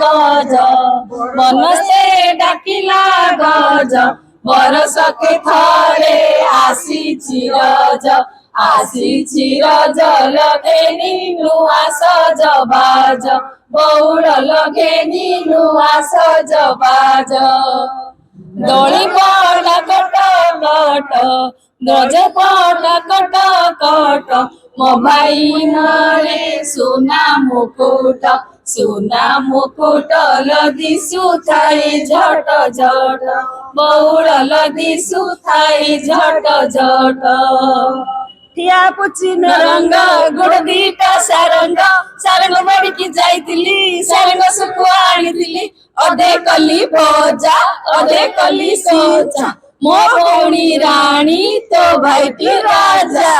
गज मनसे डाकिला गज बरसके थरे आसी रज लगेनी नुआ सजबाज बौड़ लगेनी नुआ सजबाज दोली पड़ कट कट गज पड़ कट कट मो भाई मरे सुना मुकुट लदिसु थाई झट झट बौड़ लदिसु थाई झट झट टिया पुची रंग गुड़ दीटा सारंग सारंग बड़की जाइतिली सारंग सुकु आनितिली अधे कली भजा अधे कली सजा मो भौणी रानी तो भाई की राजा।